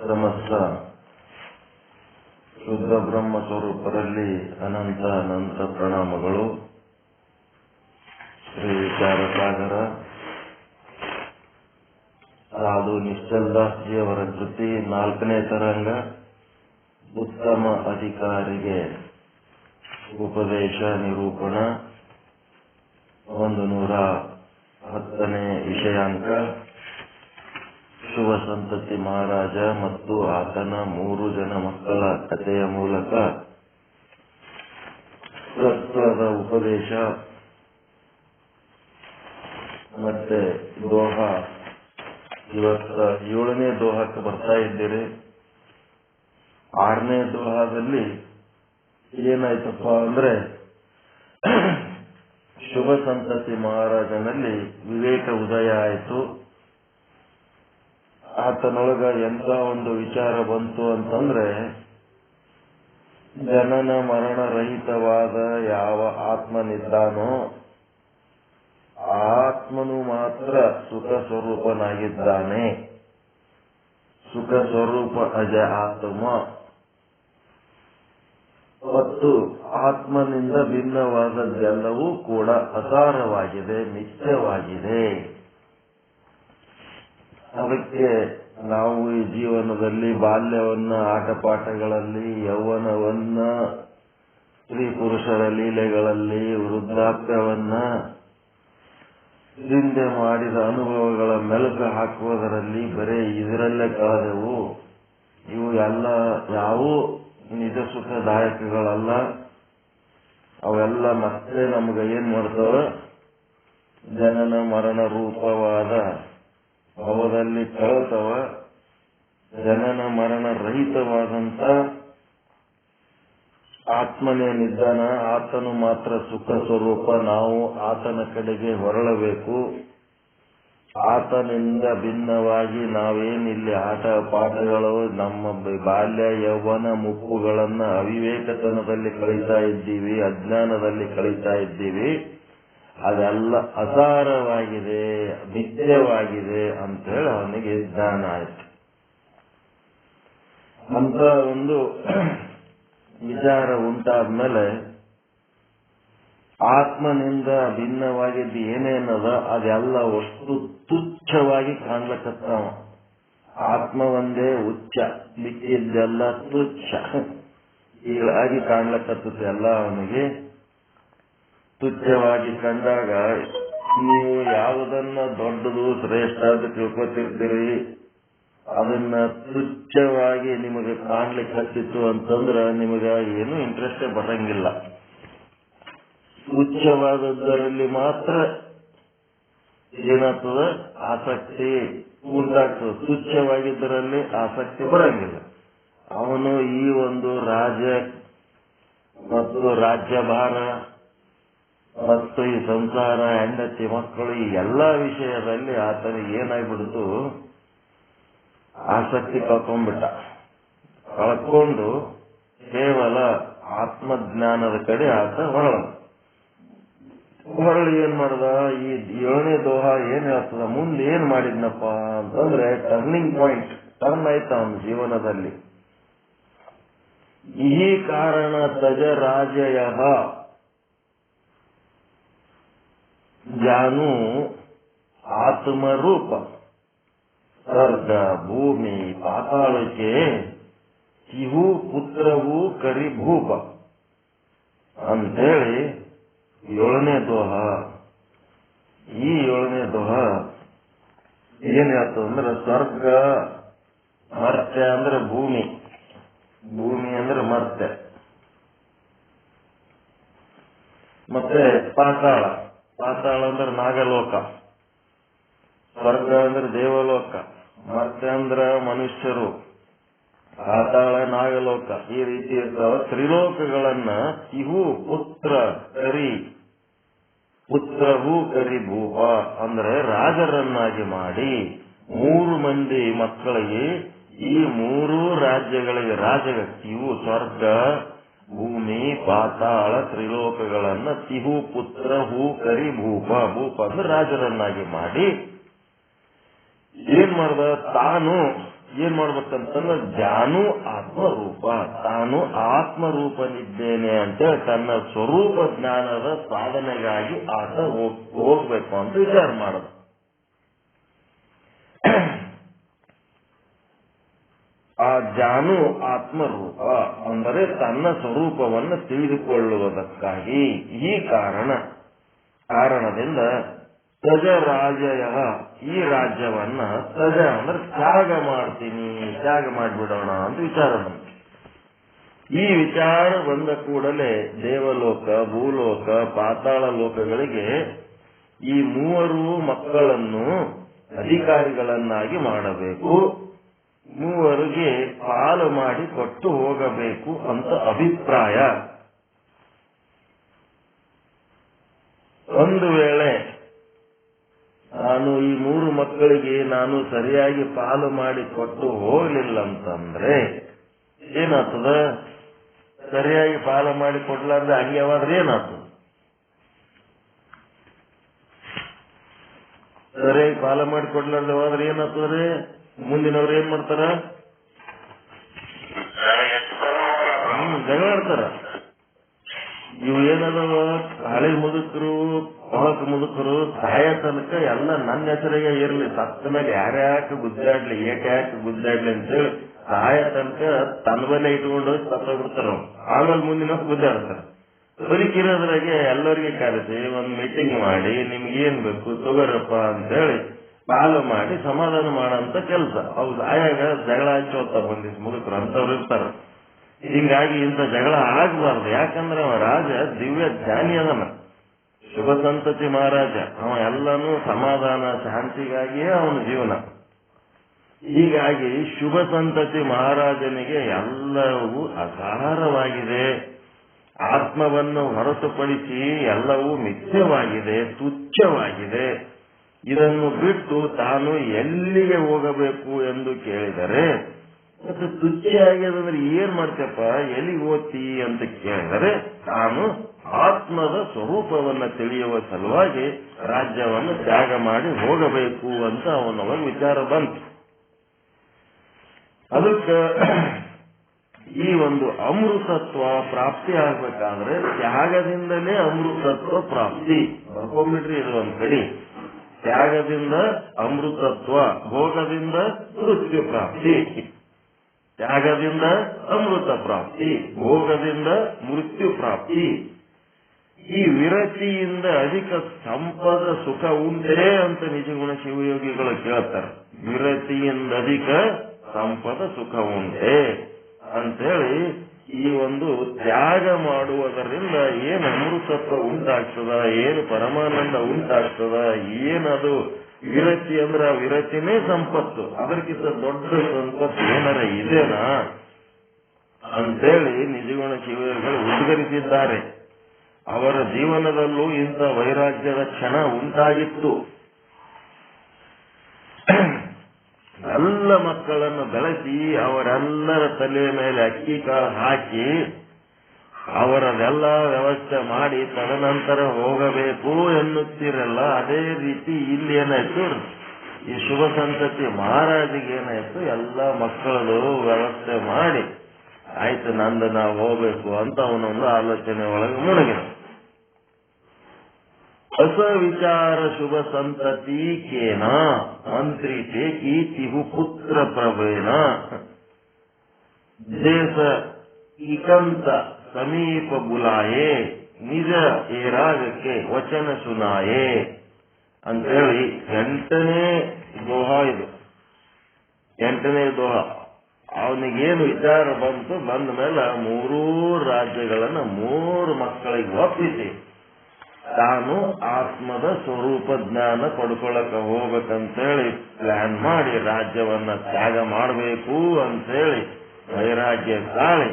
ಸಮಸ್ತ ಶುದ್ಧ ಬ್ರಹ್ಮ ಸ್ವರೂಪರಲ್ಲಿ ಅನಂತ ಪ್ರಣಾಮಗಳು. ಶ್ರೀ ವಿಚಾರಸಾಗರ ಸಾಧು ನಿಶ್ಚಲ್ ದಾಸ್ ಜಿಯವರ ಕೃತಿ 4ನೇ ತರಂಗ ಉತ್ತಮ ಅಧಿಕಾರಿಗೆ ಉಪದೇಶ ನಿರೂಪಣ 110ನೇ ವಿಷಯಾಂಕ. ಶುಭ ಸಂತತಿ ಮಹಾರಾಜ ಮತ್ತು ಆತನ 3 ಜನ ಮಕ್ಕಳ ಕಥೆಯ ಮೂಲಕ ತತ್ವದ ಉಪದೇಶ ಮತ್ತೆ ದೋಹ. ಇವತ್ತ 7ನೇ ದೋಹಕ್ಕೆ ಬರ್ತಾ ಇದ್ದೀರಿ. 6ನೇ ದೋಹದಲ್ಲಿ ಏನಾಯ್ತಪ್ಪ ಅಂದ್ರೆ ಶುಭ ಸಂತತಿ ಮಹಾರಾಜನಲ್ಲಿ ವಿವೇಕ ಉದಯ ಆಯಿತು. ಆತನೊಳಗ ಎಂತ ಒಂದು ವಿಚಾರ ಬಂತು ಅಂತಂದ್ರೆ, ಜನನ ಮರಣ ರಹಿತವಾದ ಯಾವ ಆತ್ಮನಿದ್ದಾನೋ ಆತ್ಮನು ಮಾತ್ರ ಸುಖ ಸ್ವರೂಪನಾಗಿದ್ದಾನೆ. ಸುಖ ಸ್ವರೂಪ ಅಜ ಆತ್ಮ ಮತ್ತು ಆತ್ಮನಿಂದ ಭಿನ್ನವಾದದ್ದೆಲ್ಲವೂ ಕೂಡ ಅಸಾರವಾಗಿದೆ, ಮಿಥ್ಯವಾಗಿದೆ. ಅದಕ್ಕೆ ನಾವು ಈ ಜೀವನದಲ್ಲಿ ಬಾಲ್ಯವನ್ನ ಆಟಪಾಠಗಳಲ್ಲಿ, ಯೌವನವನ್ನ ಸ್ತ್ರೀ ಪುರುಷರ ಲೀಲೆಗಳಲ್ಲಿ, ವೃದ್ಧಾಪ್ಯವನ್ನ ಹಿಂದೆ ಮಾಡಿದ ಅನುಭವಗಳ ಮೆಲುಕು ಹಾಕುವುದರಲ್ಲಿ ಬರೇ ಇದರಲ್ಲೇ ಕಳೆದೆವು. ಇವು ಎಲ್ಲ ಯಾವೂ ನಿಜ ಸುಖದಾಯಕಗಳಲ್ಲ. ಅವೆಲ್ಲ ಮತ್ತೆ ನಮ್ಗೆ ಏನ್ ಮಾಡ್ತವೆ, ಜನನ ಮರಣ ರೂಪವಾದ ಭವದಲ್ಲಿ ಕಳೆತವ. ಜನನ ಮರಣ ರಹಿತವಾದಂತ ಆತ್ಮನೇನಿದ್ದಾನ ಆತನು ಮಾತ್ರ ಸುಖ ಸ್ವರೂಪ. ನಾವು ಆತನ ಕಡೆಗೆ ಹೊರಳಬೇಕು. ಆತನಿಂದ ಭಿನ್ನವಾಗಿ ನಾವೇನಿಲ್ಲಿ ಆಟ ಪಾಠಗಳು, ನಮ್ಮ ಬಾಲ್ಯ ಯೌವನ ಮುಪ್ಪುಗಳನ್ನ ಅವಿವೇಕತನದಲ್ಲಿ ಕಳೀತಾ ಇದ್ದೀವಿ, ಅಜ್ಞಾನದಲ್ಲಿ ಕಳೀತಾ ಇದ್ದೀವಿ. ಅದೆಲ್ಲ ಅಸಾರವಾಗಿದೆ, ಮಿಥ್ಯವಾಗಿದೆ ಅಂತ ಹೇಳಿ ಅವನಿಗೆ ಜ್ಞಾನ ಆಯ್ತು. ಅಂತ ಒಂದು ವಿಚಾರ ಉಂಟಾದ್ಮೇಲೆ ಆತ್ಮನಿಂದ ಭಿನ್ನವಾಗಿದ್ದು ಏನೇನದ ಅದೆಲ್ಲ ಅಷ್ಟು ತುಚ್ಛವಾಗಿ ಕಾಣ್ಲಕತ್ತಾವ. ಆತ್ಮ ಒಂದೇ ಉಚ್ಚ, ಮಿಕ್ಕಿದ್ದೆಲ್ಲ ತುಚ್ಛ ಹೀಗಾಗಿ ಕಾಣ್ಲಕತ್ತತೆ. ಎಲ್ಲ ಅವನಿಗೆ ತುಚ್ಛವಾಗಿ ಕಂಡಾಗ ನೀವು ಯಾವುದನ್ನ ದೊಡ್ಡದು ಶ್ರೇಷ್ಠ ಅಂತ ತಿಳ್ಕೊತಿರ್ತೀರಿ, ಅದನ್ನ ತುಚ್ಛವಾಗಿ ನಿಮಗೆ ಕಾಣ್ಲಿಕ್ಕೆ ಹತ್ತಿತ್ತು ಅಂತಂದ್ರ ನಿಮಗ ಏನು ಇಂಟ್ರೆಸ್ಟೇ ಬರಂಗಿಲ್ಲ. ತುಚ್ಛವಾದದ್ದರಲ್ಲಿ ಮಾತ್ರ ಏನಾಗ್ತದ, ಆಸಕ್ತಿ ಉಂಟಾಗ್ತದೆ. ತುಚ್ಛವಾಗಿದ್ದರಲ್ಲಿ ಆಸಕ್ತಿ ಬರಂಗಿಲ್ಲ. ಅವನು ಈ ಒಂದು ರಾಜ್ಯ ಮತ್ತು ರಾಜ್ಯಭಾರ ಮತ್ತು ಈ ಸಂಸಾರ, ಹೆಂಡತಿ ಮಕ್ಕಳು, ಈ ಎಲ್ಲಾ ವಿಷಯದಲ್ಲಿ ಆತನಿಗೆ ಏನಾಗ್ಬಿಡ್ತು, ಆಸಕ್ತಿ ಕಳ್ಕೊಂಡು ಕೇವಲ ಆತ್ಮಜ್ಞಾನದ ಕಡೆ ಆತ ಹೊರಳಿ ಏನ್ ಮಾಡ್ದ, ಈ 7ನೇ ದೋಹ ಏನ್ ಹೇಳ್ತದ, ಮುಂದೆ ಏನ್ ಮಾಡಿದ್ನಪ್ಪ ಅಂತಂದ್ರೆ ಟರ್ನಿಂಗ್ ಪಾಯಿಂಟ್ ಟರ್ನ್ ಆಯ್ತ ಅವನ ಜೀವನದಲ್ಲಿ. ಈ ಕಾರಣ ತಜ ರಾಜಯ ಜಾನು ಆತ್ಮರೂಪ ಸ್ವರ್ಗ ಭೂಮಿ ಪಾತಾಳಕ್ಕೆ ಇವು ಪುತ್ರವು ಕರಿಭೂಪ ಅಂತೇಳಿ 7ನೇ ದೋಹ. ಈ 7ನೇ ದೋಹ ಏನ್ ಹೇಳ್ತದಂದ್ರೆ, ಸ್ವರ್ಗ ಮರ್ತ್ಯ ಅಂದ್ರೆ ಭೂಮಿ, ಭೂಮಿ ಅಂದ್ರೆ ಮರ್ತ್ಯ, ಮತ್ತೆ ಪಾತಾಳ, ಪಾತಾಳ ಅಂದ್ರೆ ನಾಗಲೋಕ, ಸ್ವರ್ಗ ಅಂದ್ರೆ ದೇವಲೋಕ, ಮರ್ತ್ಯ ಅಂದ್ರ ಮನುಷ್ಯರು, ಪಾತಾಳ ನಾಗಲೋಕ, ಈ ರೀತಿ ಇರ್ತಾವ. ತ್ರಿಲೋಕಗಳನ್ನ ಇವು ಪುತ್ರವು ಕರಿ ಭೂಪ ಅಂದ್ರೆ ರಾಜರನ್ನಾಗಿ ಮಾಡಿ 3 ಮಂದಿ ಮಕ್ಕಳಿಗೆ ಈ 3 ರಾಜ್ಯಗಳಿಗೆ ಇವು ಸ್ವರ್ಗ ಭೂಮಿ ಪಾತಾಳ ತ್ರಿಲೋಕಗಳನ್ನ ತಿಹು ಪುತ್ರ ಹೂ ಕರಿ ಭೂಪ, ಭೂಪ ಅಂದ್ರೆ ರಾಜರನ್ನಾಗಿ ಮಾಡಿ ಏನ್ ಮಾಡ್ದ, ತಾನು ಏನ್ ಮಾಡ್ಬೇಕಂತಂದ್ರೆ ಜಾನು ಆತ್ಮರೂಪ, ತಾನು ಆತ್ಮರೂಪನಿದ್ದೇನೆ ಅಂತೇಳಿ ತನ್ನ ಸ್ವರೂಪ ಜ್ಞಾನದ ಸಾಧನೆಗಾಗಿ ಆತ ಹೋಗ್ಬೇಕು ಅಂತ ವಿಚಾರ ಮಾಡೋದು. ಆ ಜಾನು ಆತ್ಮರೂಪ ಅಂದರೆ ತನ್ನ ಸ್ವರೂಪವನ್ನು ತಿಳಿದುಕೊಳ್ಳುವುದಕ್ಕಾಗಿ ಈ ಕಾರಣದಿಂದ ತಜ ರಾಜಯ, ಈ ರಾಜ್ಯವನ್ನ ತಜ ಅಂದ್ರೆ ತ್ಯಾಗ ಮಾಡ್ತೀನಿ, ತ್ಯಾಗ ಮಾಡಿಬಿಡೋಣ ಅಂತ ವಿಚಾರ ಬಂತು. ಈ ವಿಚಾರ ಬಂದ ಕೂಡಲೇ ದೇವಲೋಕ, ಭೂಲೋಕ, ಪಾತಾಳ ಲೋಕಗಳಿಗೆ ಈ ಮೂವರು ಮಕ್ಕಳನ್ನು ಅಧಿಕಾರಿಗಳನ್ನಾಗಿ ಮಾಡಬೇಕು, ಮೂವರಿಗೆ ಪಾಲು ಮಾಡಿ ಕೊಟ್ಟು ಹೋಗಬೇಕು ಅಂತ ಅಭಿಪ್ರಾಯ. ಒಂದು ವೇಳೆ ನಾನು ಈ ಮೂರು ಮಕ್ಕಳಿಗೆ ನಾನು ಸರಿಯಾಗಿ ಪಾಲು ಮಾಡಿ ಕೊಟ್ಟು ಹೋಗ್ಲಿಲ್ಲ ಅಂತಂದ್ರೆ ಏನಾಗ್ತದ? ಸರಿಯಾಗಿ ಪಾಲು ಮಾಡಿ ಕೊಡ್ಲಾರ್ದೆ ಹಂಗ್ಯವಾದ್ರೆ ಏನಾಗ್ತದ? ಸರಿಯಾಗಿ ಪಾಲು ಮಾಡಿ ಕೊಡ್ಲಾರ್ದೆ ಹೋದ್ರೆ ಏನಾಗ್ತದ್ರಿ? ಮುಂದಿನವ್ರು ಏನ್ ಮಾಡ್ತಾರ? ಜಗಳ ಆಡ್ತಾರ. ಇವು ಏನದವ, ಹಳೆ ಮುದುಕರು, ಹೊಳಕ ಮುದುಕರು ಸಾಯ ತನಕ ಎಲ್ಲ ನನ್ನ ಹೆಸರಿಗೆ ಇರ್ಲಿ, ಸತ್ತ ಮೇಲೆ ಯಾರ್ಯಾಕೆ ಗುದ್ದಾಡ್ಲಿ, ಏಟ್ಯಾಕೆ ಗುದ್ದಾಡ್ಲಿ ಅಂತೇಳಿ ಸಾಯ ತನಕ ತನ್ನ ಬಲೆ ಇಟ್ಕೊಂಡು ಸತ್ತ ಬಿಡ್ತಾರ. ಆಮೇಲೆ ಮುಂದಿನ ಗುದ್ದಾಡ್ತಾರ. ಬದುಕಿರೋದ್ರಾಗೆ ಎಲ್ಲರಿಗೆ ಕರೆಸಿ ಒಂದು ಮೀಟಿಂಗ್ ಮಾಡಿ ನಿಮ್ಗೇನ್ ಬೇಕು ತಗೋರಪ್ಪ ಅಂತೇಳಿ ಪಾಲು ಮಾಡಿ ಸಮಾಧಾನ ಮಾಡಂತ ಕೆಲಸ. ಹೌದು, ಆಯಾಗ ಜಗಳ ಹಚ್ಚೋತ ಬಂದಿಸ್ ಮುದುಕರು ಅಂತವ್ರು ಇರ್ತಾರ. ಹಿಂಗಾಗಿ ಇಂಥ ಜಗಳ ಆಗ್ಬಾರ್ದು. ಯಾಕಂದ್ರೆ ಅವ ರಾಜ ದಿವ್ಯ ಜ್ಞಾನಿ ಅದನ, ಶುಭ ಸಂತತಿ ಮಹಾರಾಜ. ಅವ ಎಲ್ಲಾನು ಸಮಾಧಾನ ಶಾಂತಿಗಾಗಿಯೇ ಅವನ ಜೀವನ. ಹೀಗಾಗಿ ಶುಭ ಸಂತತಿ ಮಹಾರಾಜನಿಗೆ ಎಲ್ಲವೂ ಅಸಾರವಾಗಿದೆ, ಆತ್ಮವನ್ನು ಹೊರತುಪಡಿಸಿ ಎಲ್ಲವೂ ಮಿಥ್ಯವಾಗಿದೆ, ತುಚ್ಛವಾಗಿದೆ. ಇದನ್ನು ಬಿಟ್ಟು ತಾನು ಎಲ್ಲಿಗೆ ಹೋಗಬೇಕು ಎಂದು ಕೇಳಿದರೆ, ಮತ್ತೆ ತುಚ್ಛ ಆಗ್ಯದಂದ್ರೆ ಏನ್ ಮಾಡ್ತಪ್ಪ, ಎಲ್ಲಿಗೆ ಓದ್ತಿ ಅಂತ ಕೇಳಿದರೆ, ತಾನು ಆತ್ಮದ ಸ್ವರೂಪವನ್ನ ತಿಳಿಯುವ ಸಲುವಾಗಿ ರಾಜ್ಯವನ್ನು ತ್ಯಾಗ ಮಾಡಿ ಹೋಗಬೇಕು ಅಂತ ಅವನೊಳಗೆ ವಿಚಾರ ಬಂತು. ಅದಕ್ಕೆ ಈ ಒಂದು ಅಮೃತತ್ವ ಪ್ರಾಪ್ತಿ ಆಗ್ಬೇಕಾದ್ರೆ ತ್ಯಾಗದಿಂದಲೇ ಅಮೃತತ್ವ ಪ್ರಾಪ್ತಿ. ಬರ್ಕೊಂಡ್ಬಿಟ್ರಿ ಇದು ಒಂದ್ ಕಡೆ. ತ್ಯಾಗದಿಂದ ಅಮೃತತ್ವ, ಭೋಗದಿಂದ ಮೃತ್ಯು ಪ್ರಾಪ್ತಿ. ತ್ಯಾಗದಿಂದ ಅಮೃತ ಪ್ರಾಪ್ತಿ, ಭೋಗದಿಂದ ಮೃತ್ಯು ಪ್ರಾಪ್ತಿ. ಈ ವಿರತಿಯಿಂದ ಅಧಿಕ ಸಂಪದ ಸುಖ ಉಂಟೇ ಅಂತ ನಿಜಗುಣ ಶಿವಯೋಗಿಗಳು ಕೇಳ್ತಾರೆ. ವಿರತಿಯಿಂದ ಅಧಿಕ ಸಂಪದ ಸುಖ ಉಂಟೆ ಅಂತೇಳಿ ಈ ಒಂದು ತ್ಯಾಗ ಮಾಡುವುದರಿಂದ ಏನು ಅಮೃತತ್ವ ಉಂಟಾಗ್ತದ, ಏನು ಪರಮಾನಂದ ಉಂಟಾಗ್ತದ, ಏನದು ವಿರತಿ ಅಂದ್ರೆ ಆ ವಿರತಿನೇ ಸಂಪತ್ತು. ಅದಕ್ಕಿಂತ ದೊಡ್ಡ ಸಂಪತ್ತು ಏನಾರ ಇದೆನಾ ಅಂತೇಳಿ ನಿಜಗುಣ ಶಿವಯೋಗಿಗಳು ಉದ್ಗರಿಸಿದ್ದಾರೆ. ಅವರ ಜೀವನದಲ್ಲೂ ಇಂಥ ವೈರಾಗ್ಯದ ಕ್ಷಣ ಉಂಟಾಗಿತ್ತು. ಎಲ್ಲ ಮಕ್ಕಳನ್ನು ಬೆಳೆಸಿ ಅವರೆಲ್ಲರ ತಲೆಯ ಮೇಲೆ ಅಕ್ಕಿ ಕಾಳು ಹಾಕಿ ಅವರದೆಲ್ಲ ವ್ಯವಸ್ಥೆ ಮಾಡಿ ತದನಂತರ ಹೋಗಬೇಕು ಎನ್ನುತ್ತೀರಲ್ಲ, ಅದೇ ರೀತಿ ಇಲ್ಲಿ ಏನಾಯ್ತು, ಈ ಶುಭ ಸಂತತಿ ಮಹಾರಾಜಿಗೆ ಏನಾಯ್ತು, ಎಲ್ಲ ಮಕ್ಕಳದು ವ್ಯವಸ್ಥೆ ಮಾಡಿ ಆಯ್ತು ನಂದು ನಾವು ಹೋಗ್ಬೇಕು ಅಂತ ಅವನೊಂದು ಆಲೋಚನೆ ಒಳಗೆ ಮುಳುಗಿದ. ಹೊಸ ವಿಚಾರ ಶುಭ ಸಂತತಿ ಕೇನ ಮಂತ್ರಿ ತೇಕಿ ತಿಹು ಪುತ್ರ ಪ್ರವೇನ ದೇಶ ಇಕಂತ ಸಮೀಪ ಬುಲಾಯೆ ನಿಜ ಏ ರಾಗಕ್ಕೆ ವಚನ ಸುನಾಯೆ ಅಂತೇಳಿ 8ನೇ ದೋಹ ಇದು. 8ನೇ ದೋಹ. ಅವನಿಗೇನು ವಿಚಾರ ಬಂತು, ಬಂದ ಮೇಲೆ 3 ರಾಜ್ಯಗಳನ್ನ 3 ಮಕ್ಕಳಿಗೆ ಒಪ್ಪಿಸಿ ತಾನು ಆತ್ಮದ ಸ್ವರೂಪ ಜ್ಞಾನ ಪಡ್ಕೊಳ್ಳಕ ಹೋಗ್ಬೇಕಂತೇಳಿ ಪ್ಲಾನ್ ಮಾಡಿ ರಾಜ್ಯವನ್ನ ತ್ಯಾಗ ಮಾಡಬೇಕು ಅಂತೇಳಿ ವೈರಾಗ್ಯ ತಾಳಿ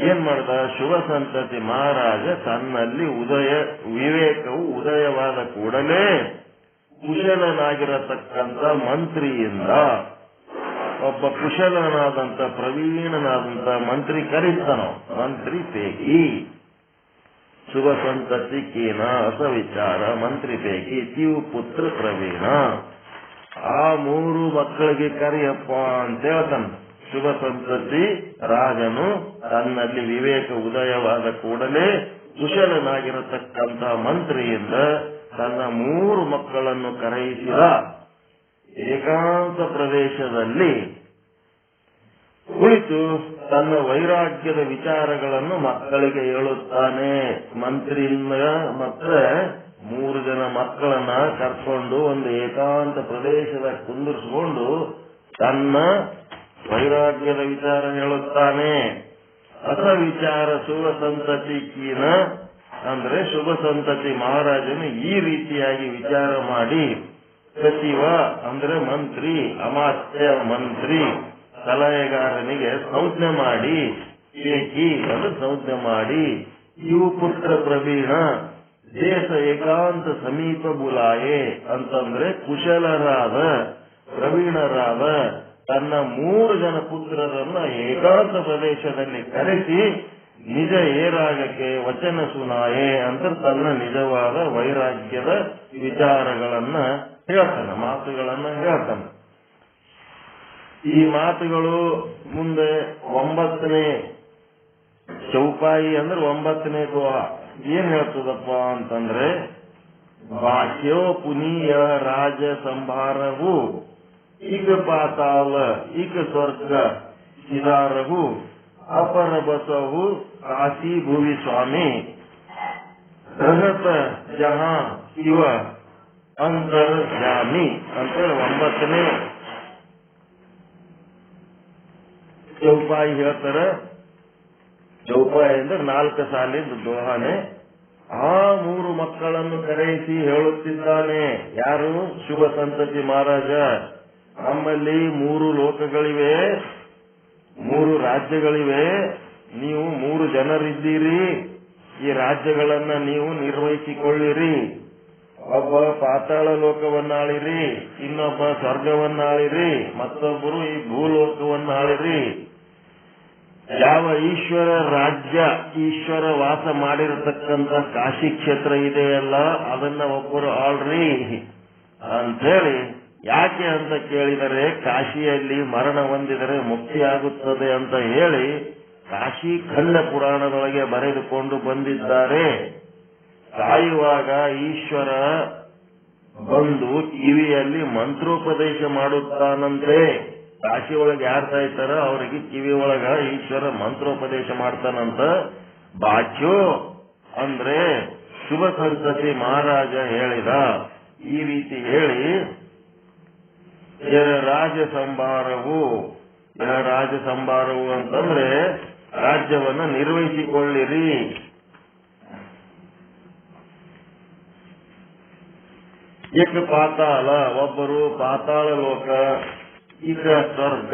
ಏನ್ ಮಾಡ್ದ, ಶುಭ ಸಂತತಿ ಮಹಾರಾಜ ತನ್ನಲ್ಲಿ ವಿವೇಕವು ಉದಯವಾದ ಕೂಡಲೇ ಕುಶಲನಾಗಿರತಕ್ಕಂಥ ಮಂತ್ರಿಯಿಂದ ಒಬ್ಬ ಕುಶಲನಾದಂತ ಪ್ರವೀಣನಾದಂತ ಮಂತ್ರಿ ಕರೀತಾನೋ, ಮಂತ್ರಿ ಪೇಕಿ ಶುಭ ಸಂತತಿ ಕೇನ ಹೊಸ ವಿಚಾರ ಮಂತ್ರಿ ಪೇಕಿ ತಿವು ಪುತ್ರ ಪ್ರವೀಣ ಆ 3 ಮಕ್ಕಳಿಗೆ ಕರಿಯಪ್ಪ ಅಂತ ಹೇಳ್ತಾನೆ. ಶುಭ ಸಂತತಿ ರಾಜನು ತನ್ನಲ್ಲಿ ವಿವೇಕ ಉದಯವಾದ ಕೂಡಲೇ ಕುಶಲನಾಗಿರತಕ್ಕಂಥ ಮಂತ್ರಿಯಿಂದ ತನ್ನ 3 ಮಕ್ಕಳನ್ನು ಕರೆಯಿಸಿದ. ಏಕಾಂತ ಪ್ರದೇಶದಲ್ಲಿ ಕುಳಿತು ತನ್ನ ವೈರಾಗ್ಯದ ವಿಚಾರಗಳನ್ನು ಮಕ್ಕಳಿಗೆ ಹೇಳುತ್ತಾನೆ. ಮಂತ್ರಿಯಿಂದ ಮಾತ್ರ 3 ಜನ ಮಕ್ಕಳನ್ನ ಕರ್ಕೊಂಡು ಒಂದು ಏಕಾಂತ ಪ್ರದೇಶದ ಕುಂದಿರಿಸಿಕೊಂಡು ತನ್ನ ವೈರಾಗ್ಯದ ವಿಚಾರ ಹೇಳುತ್ತಾನೆ. ಅಥ ವಿಚಾರ ಶುಭ ಸಂತತಿಕೀನ ಅಂದ್ರೆ ಶುಭ ಸಂತತಿ ಮಹಾರಾಜನು ಈ ರೀತಿಯಾಗಿ ವಿಚಾರ ಮಾಡಿ, ಸಚಿವ ಅಂದ್ರೆ ಮಂತ್ರಿ, ಅಮಾತ್ಯ ಮಂತ್ರಿ, ಸಲಹೆಗಾರನಿಗೆ ಸಂಜ್ಞೆ ಮಾಡಿ, ಏಕಿ ಅಂದ್ರೆ ಸಂಜ್ಞೆ ಮಾಡಿ, ಇವು ಪುತ್ರ ಪ್ರವೀಣ ದೇಶ ಏಕಾಂತ ಸಮೀಪ ಬುಲಾಯೆ ಅಂತಂದ್ರೆ ಕುಶಲರಾದ ಪ್ರವೀಣರಾದ ತನ್ನ 3 ಜನ ಪುತ್ರರನ್ನ ಏಕಾಂತ ಪ್ರದೇಶದಲ್ಲಿ ಕರೆಸಿ ನಿಜ ಏರಾಗಕ್ಕೆ ವಚನ ಸುನಾಯೆ ಅಂತ ತನ್ನ ನಿಜವಾದ ವೈರಾಗ್ಯದ ವಿಚಾರಗಳನ್ನ ಹೇಳ್ತಾನೆ, ಮಾತುಗಳನ್ನ ಹೇಳ್ತಾನೆ. ಈ ಮಾತುಗಳು ಮುಂದೆ 9ನೇ ಚೌಪಾಯಿ ಅಂದ್ರೆ 9ನೇ ದೋಹ ಏನ್ ಹೇಳ್ತದಪ್ಪ ಅಂತಂದ್ರೆ, ಬಾಹ್ಯೋ ಪುನೀಯ ರಾಜ ಸಂಭಾರವು ಈಗ ಪಾತಾಳ ಈಗ ಸ್ವರ್ಗ ಸಿದಾರವು ಅಪರ ಬಸವು ಕಾಶಿ ಭುವಿ ಸ್ವಾಮಿ ರಹತ ಜಹಾ ಶಿವ ಅಂತರ್ಜಾಮಿ ಅಂತೇಳಿ 9ನೇ ಚೌಪಾಯಿ ಹೇಳ್ತಾರೆ. ಚೌಪಾಯಿ ಅಂದ್ರೆ 4 ಸಾಲಿನ ದೋಹಾನೆ. ಆ 3 ಮಕ್ಕಳನ್ನು ಕರೆಯಿಸಿ ಹೇಳುತ್ತಿದ್ದಾನೆ. ಯಾರು? ಶುಭ ಸಂತತಿ ಮಹಾರಾಜ. ನಮ್ಮಲ್ಲಿ 3 ಲೋಕಗಳಿವೆ, 3 ರಾಜ್ಯಗಳಿವೆ. ನೀವು 3 ಜನರಿದ್ದೀರಿ. ಈ ರಾಜ್ಯಗಳನ್ನ ನೀವು ನಿರ್ವಹಿಸಿಕೊಳ್ಳಿರಿ. ಒಬ್ಬ ಪಾತಾಳ ಲೋಕವನ್ನಾಳಿರಿ, ಇನ್ನೊಬ್ಬ ಸ್ವರ್ಗವನ್ನಾಳಿರಿ, ಮತ್ತೊಬ್ಬರು ಈ ಭೂಲೋಕವನ್ನಾಳಿರಿ. ಯಾವ ಈಶ್ವರ ರಾಜ್ಯ, ಈಶ್ವರ ವಾಸ ಮಾಡಿರತಕ್ಕಂತ ಕಾಶಿ ಕ್ಷೇತ್ರ ಇದೆಯಲ್ಲ ಅದನ್ನ ಒಬ್ಬರು ಆಳ್ರಿ ಅಂತೇಳಿ. ಯಾಕೆ ಅಂತ ಕೇಳಿದರೆ, ಕಾಶಿಯಲ್ಲಿ ಮರಣ ಹೊಂದಿದರೆ ಮುಕ್ತಿಯಾಗುತ್ತದೆ ಅಂತ ಹೇಳಿ ಕಾಶಿ ಖಂಡ ಪುರಾಣದೊಳಗೆ ಬರೆದುಕೊಂಡು ಬಂದಿದ್ದಾರೆ. ಸಾಯುವಾಗ ಈಶ್ವರ ಬಂದು ಕಿವಿಯಲ್ಲಿ ಮಂತ್ರೋಪದೇಶ ಮಾಡುತ್ತಾನಂತೆ. ಕಾಶಿ ಒಳಗೆ ಯಾರು ಸಾಯ್ತಾರ ಅವರಿಗೆ ಕಿವಿ ಒಳಗ ಈಶ್ವರ ಮಂತ್ರೋಪದೇಶ ಮಾಡ್ತಾನಂತ. ಬಾಚ್ಯೋ ಅಂದ್ರೆ ಶುಭ ಸಂತತಿ ಮಹಾರಾಜ ಹೇಳಿದ. ಈ ರೀತಿ ಹೇಳಿ ರಾಜ ಸಂಭಾರವು ಅಂತಂದ್ರೆ ರಾಜ್ಯವನ್ನ ನಿರ್ವಹಿಸಿಕೊಳ್ಳಿರಿ. ಏಕ ಪಾತಾಳ ಒಬ್ಬರು ಪಾತಾಳ ಲೋಕ, ಈಗ ಸ್ವರ್ಗ,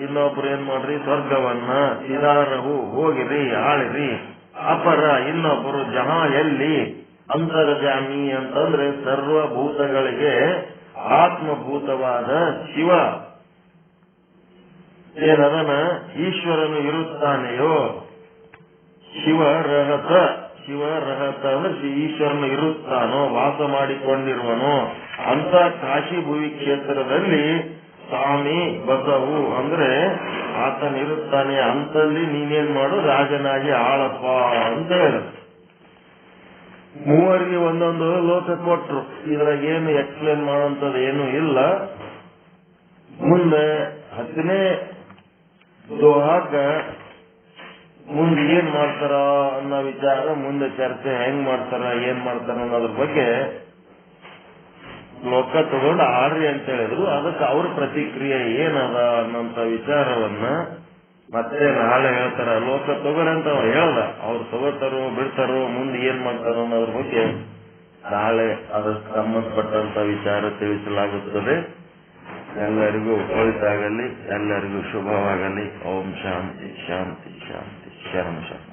ಇನ್ನೊಬ್ರು ಏನ್ ಮಾಡ್ರಿ ಸ್ವರ್ಗವನ್ನ ಸಿದಾರವು ಹೋಗಿರಿ ಆಳಿರಿ. ಅಪರ ಇನ್ನೊಬ್ಬರು ಜಹಾ ಎಲ್ಲಿ ಅಂತರ್ಜಾಮಿ ಅಂತಂದ್ರೆ ಸರ್ವಭೂತಗಳಿಗೆ ಆತ್ಮಭೂತವಾದ ಶಿವ ಏನದನ ಈಶ್ವರನು ಇರುತ್ತಾನೆಯೋ. ಶಿವ ರಹತ ಅಂದ್ರೆ ಈಶ್ವರನು ಇರುತ್ತಾನೋ, ವಾಸ ಮಾಡಿಕೊಂಡಿರುವನೋ ಅಂತ ಕಾಶಿ ಭುವಿ ಕ್ಷೇತ್ರದಲ್ಲಿ ಸ್ವಾಮಿ ಬಸವು ಅಂದ್ರೆ ಆತನಿರುತ್ತಾನೆ. ಅಂತಲ್ಲಿ ನೀನೇನ್ ಮಾಡು, ರಾಜನಾಗಿ ಆಳಪ್ಪ ಅಂತ ಹೇಳ. 3 ಒಂದೊಂದು ಲೋಕ ಕೊಟ್ರು. ಇದ್ರಾಗ ಏನು ಎಕ್ಸ್ಪ್ಲೇನ್ ಮಾಡುವಂತದ್ದು ಏನು ಇಲ್ಲ. ಮುಂದೆ 10ನೇ ದೋಹಾಕ ಮುಂದೆ ಏನ್ ಮಾಡ್ತಾರ ಅನ್ನೋ ವಿಚಾರ, ಮುಂದೆ ಚರ್ಚೆ ಹೆಂಗ್ ಮಾಡ್ತಾರ ಏನ್ ಮಾಡ್ತಾರ ಅನ್ನೋದ್ರ ಬಗ್ಗೆ ಲೋಕ ತಗೊಂಡು ಆಡ್ರಿ ಅಂತ ಹೇಳಿದ್ರು. ಅದಕ್ಕೆ ಅವ್ರ ಪ್ರತಿಕ್ರಿಯೆ ಏನದ ಅನ್ನೋಂತ ವಿಚಾರವನ್ನ ಮತ್ತೆ ನಾಳೆ ಹೇಳ್ತಾರ. ಲೋಕ ತಗೋರಿ ಅಂತ ಅವ್ರು ಹೇಳ್ದ, ಅವ್ರು ತಗೋತಾರೋ ಬಿಡ್ತಾರೋ ಮುಂದೆ ಏನ್ ಮಾಡ್ತಾರೋ ಅನ್ನೋದ್ರ ಬಗ್ಗೆ ನಾಳೆ ಅದಕ್ಕೆ ಸಂಬಂಧಪಟ್ಟಂತ ವಿಚಾರ ತಿಳಿಸಲಾಗುತ್ತದೆ. ಎಲ್ಲರಿಗೂ ಒಳಿತಾಗಲಿ, ಎಲ್ಲರಿಗೂ ಶುಭವಾಗಲಿ. ಓಂ ಶಾಂತಿ ಶಾಂತಿ ಶಾಂತಿ. ಶರಣ ಶರಣ.